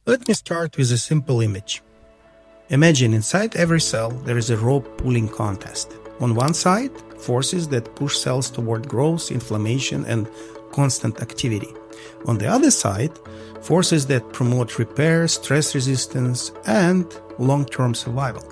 Let me start with a simple image. Imagine inside every cell there is a rope pulling contest. On one side, forces that push cells toward growth, inflammation, and constant activity. On the other side, forces that promote repair, stress resistance, and long-term survival.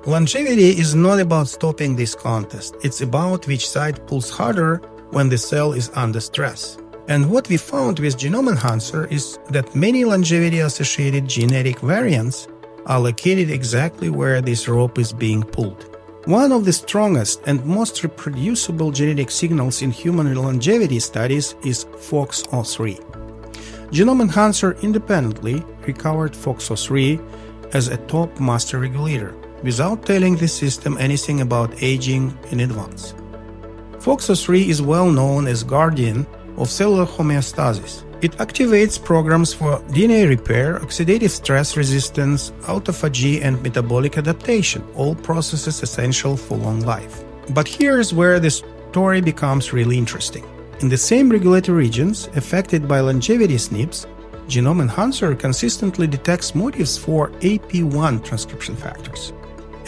Longevity is not about stopping this contest. It's about which side pulls harder when the cell is under stress. And what we found with Genome Enhancer is that many longevity-associated genetic variants are located exactly where this rope is being pulled. One of the strongest and most reproducible genetic signals in human longevity studies is FOXO3. Genome Enhancer independently recovered FOXO3 as a top master regulator, without telling the system anything about aging in advance. FOXO3 is well known as guardian of cellular homeostasis. It activates programs for DNA repair, oxidative stress resistance, autophagy, and metabolic adaptation, all processes essential for long life. But here's where the story becomes really interesting. In the same regulatory regions affected by longevity SNPs, Genome Enhancer consistently detects motifs for AP1 transcription factors,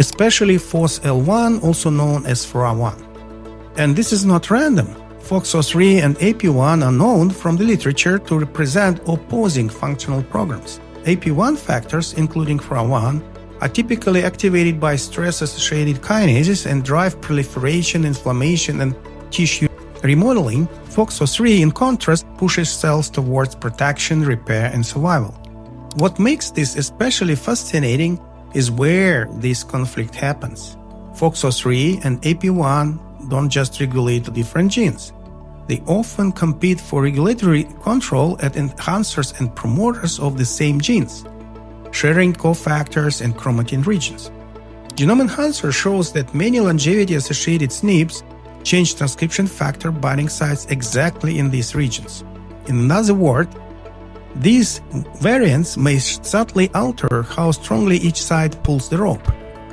especially FOSL1, also known as FRA1. And this is not random. FOXO3 and AP1 are known from the literature to represent opposing functional programs. AP1 factors, including FRA1, are typically activated by stress-associated kinases and drive proliferation, inflammation, and tissue remodeling. FOXO3, in contrast, pushes cells towards protection, repair, and survival. What makes this especially fascinating is where this conflict happens. FOXO3 and AP1 don't just regulate different genes. They often compete for regulatory control at enhancers and promoters of the same genes, sharing cofactors and chromatin regions. Genome Enhancer shows that many longevity-associated SNPs change transcription factor binding sites exactly in these regions. In other words, these variants may subtly alter how strongly each side pulls the rope,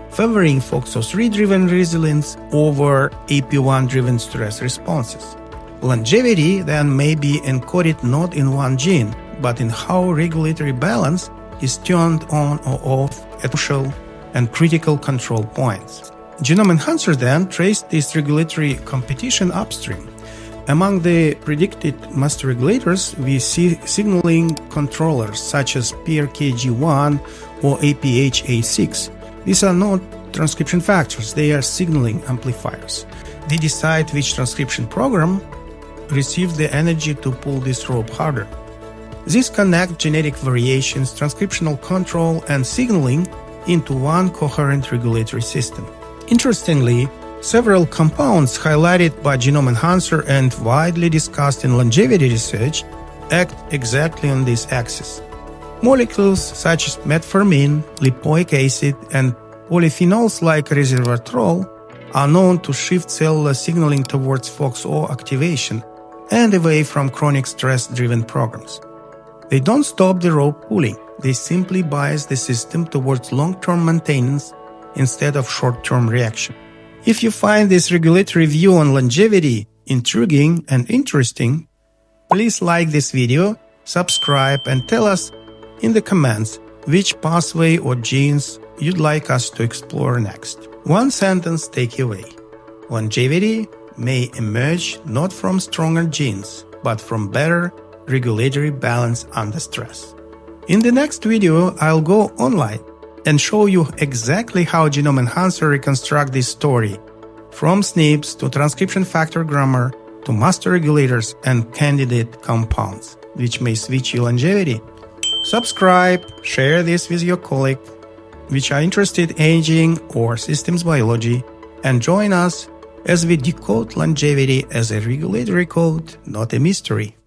favoring FOXO3-driven resilience over AP1-driven stress responses. Longevity then may be encoded not in one gene, but in how regulatory balance is turned on or off at crucial and critical control points. Genome Enhancer then traced this regulatory competition upstream. Among the predicted master regulators, we see signaling controllers such as PRKG1 or APHA6. These are not transcription factors, they are signaling amplifiers. They decide which transcription program receives the energy to pull this rope harder. These connect genetic variations, transcriptional control, and signaling into one coherent regulatory system. Interestingly, several compounds highlighted by Genome Enhancer and widely discussed in longevity research act exactly on this axis. Molecules such as metformin, lipoic acid, and polyphenols like resveratrol are known to shift cellular signaling towards FOXO activation and away from chronic stress-driven programs. They don't stop the rope pulling, they simply bias the system towards long-term maintenance instead of short-term reaction. If you find this regulatory view on longevity intriguing and interesting, please like this video, subscribe, and tell us in the comments which pathway or genes you'd like us to explore next. One sentence takeaway: longevity may emerge not from stronger genes, but from better regulatory balance under stress. In the next video, I'll go online and show you exactly how Genome Enhancer reconstructs this story, from SNPs to transcription factor grammar to master regulators and candidate compounds, which may switch your longevity. Subscribe, share this with your colleagues which are interested in aging or systems biology, and join us as we decode longevity as a regulatory code, not a mystery.